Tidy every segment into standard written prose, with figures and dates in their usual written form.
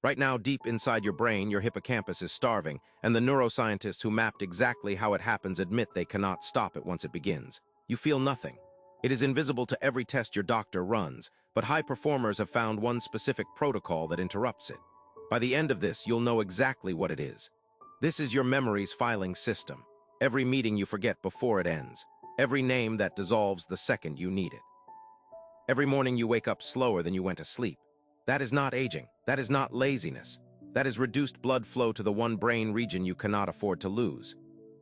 Right now, deep inside your brain, your hippocampus is starving, and the neuroscientists who mapped exactly how it happens admit they cannot stop it once it begins. You feel nothing. It is invisible to every test your doctor runs, but high performers have found one specific protocol that interrupts it. By the end of this, you'll know exactly what it is. This is your memory's filing system. Every meeting you forget before it ends. Every name that dissolves the second you need it. Every morning you wake up slower than you went to sleep. That is not aging. That is not laziness. That is reduced blood flow to the one brain region you cannot afford to lose.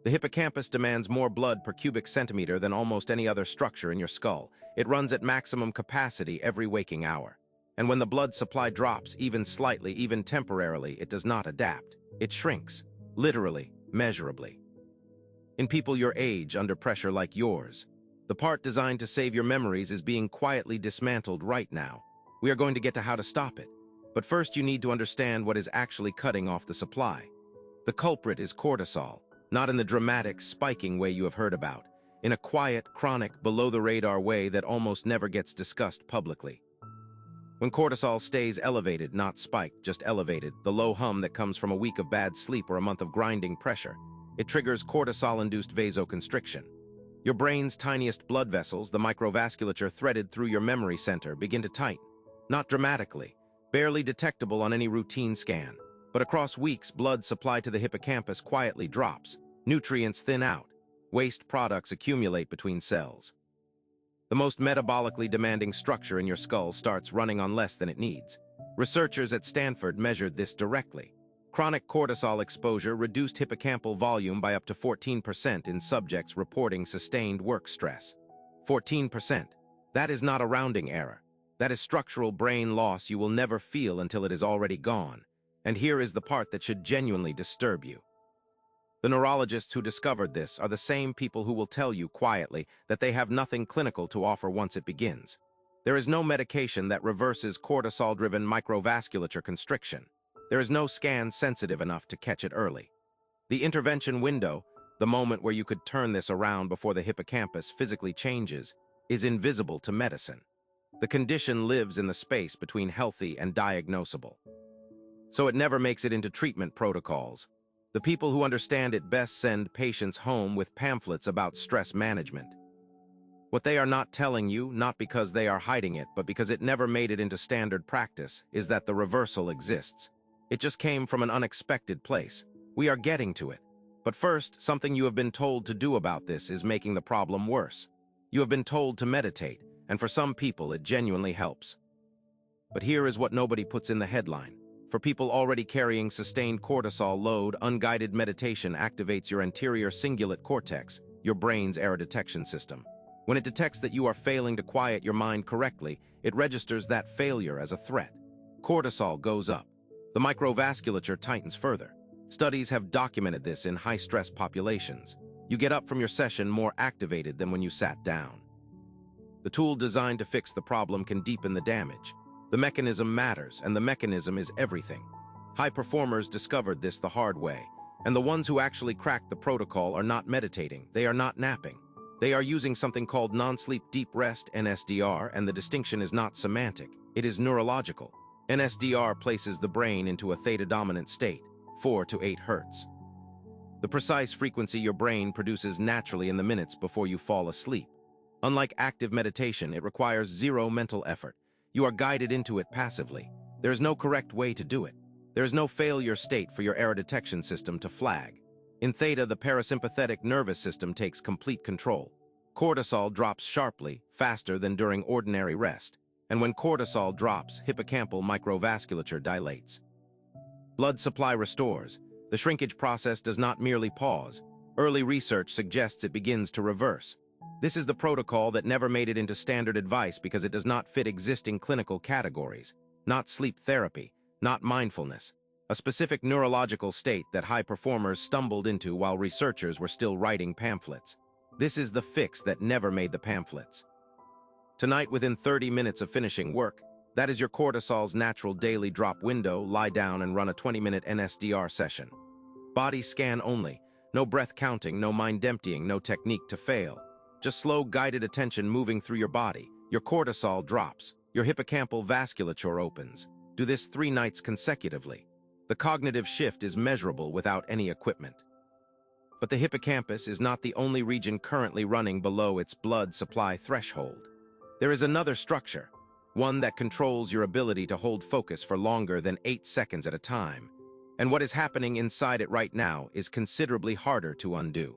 The hippocampus demands more blood per cubic centimeter than almost any other structure in your skull. It runs at maximum capacity every waking hour. And when the blood supply drops, even slightly, even temporarily, it does not adapt. It shrinks, literally, measurably. In people your age, under pressure like yours, the part designed to save your memories is being quietly dismantled right now. We are going to get to how to stop it. But first you need to understand what is actually cutting off the supply. The culprit is cortisol, not in the dramatic, spiking way you have heard about, in a quiet, chronic, below-the-radar way that almost never gets discussed publicly. When cortisol stays elevated, not spiked, just elevated, the low hum that comes from a week of bad sleep or a month of grinding pressure, it triggers cortisol-induced vasoconstriction. Your brain's tiniest blood vessels, the microvasculature threaded through your memory center, begin to tighten. Not dramatically, barely detectable on any routine scan, but across weeks, blood supply to the hippocampus quietly drops, nutrients thin out, waste products accumulate between cells. The most metabolically demanding structure in your skull starts running on less than it needs. Researchers at Stanford measured this directly. Chronic cortisol exposure reduced hippocampal volume by up to 14% in subjects reporting sustained work stress. 14%. That is not a rounding error. That is structural brain loss you will never feel until it is already gone. And here is the part that should genuinely disturb you. The neurologists who discovered this are the same people who will tell you quietly that they have nothing clinical to offer once it begins. There is no medication that reverses cortisol-driven microvasculature constriction. There is no scan sensitive enough to catch it early. The intervention window, the moment where you could turn this around before the hippocampus physically changes, is invisible to medicine. The condition lives in the space between healthy and diagnosable. So it never makes it into treatment protocols. The people who understand it best send patients home with pamphlets about stress management. What they are not telling you, not because they are hiding it, but because it never made it into standard practice, is that the reversal exists. It just came from an unexpected place. We are getting to it. But first, something you have been told to do about this is making the problem worse. You have been told to meditate, and for some people it genuinely helps. But here is what nobody puts in the headline. For people already carrying sustained cortisol load, unguided meditation activates your anterior cingulate cortex, your brain's error detection system. When it detects that you are failing to quiet your mind correctly, it registers that failure as a threat. Cortisol goes up. The microvasculature tightens further. Studies have documented this in high-stress populations. You get up from your session more activated than when you sat down. The tool designed to fix the problem can deepen the damage. The mechanism matters, and the mechanism is everything. High performers discovered this the hard way, and the ones who actually cracked the protocol are not meditating, they are not napping. They are using something called non-sleep deep rest, NSDR, and the distinction is not semantic, it is neurological. NSDR places the brain into a theta-dominant state, 4 to 8 Hz. The precise frequency your brain produces naturally in the minutes before you fall asleep. Unlike active meditation, it requires zero mental effort. You are guided into it passively. There is no correct way to do it. There is no failure state for your error detection system to flag. In theta, the parasympathetic nervous system takes complete control. Cortisol drops sharply, faster than during ordinary rest. And when cortisol drops, hippocampal microvasculature dilates. Blood supply restores. The shrinkage process does not merely pause. Early research suggests it begins to reverse. This is the protocol that never made it into standard advice because it does not fit existing clinical categories. Not sleep therapy, not mindfulness. A specific neurological state that high performers stumbled into while researchers were still writing pamphlets. This is the fix that never made the pamphlets. Tonight, within 30 minutes of finishing work, that is your cortisol's natural daily drop window, lie down and run a 20-minute NSDR session. Body scan only, no breath counting, no mind emptying, no technique to fail. Just slow, guided attention moving through your body. Your cortisol drops. Your hippocampal vasculature opens. Do this 3 nights consecutively. The cognitive shift is measurable without any equipment. But the hippocampus is not the only region currently running below its blood supply threshold. There is another structure, one that controls your ability to hold focus for longer than 8 seconds at a time. And what is happening inside it right now is considerably harder to undo.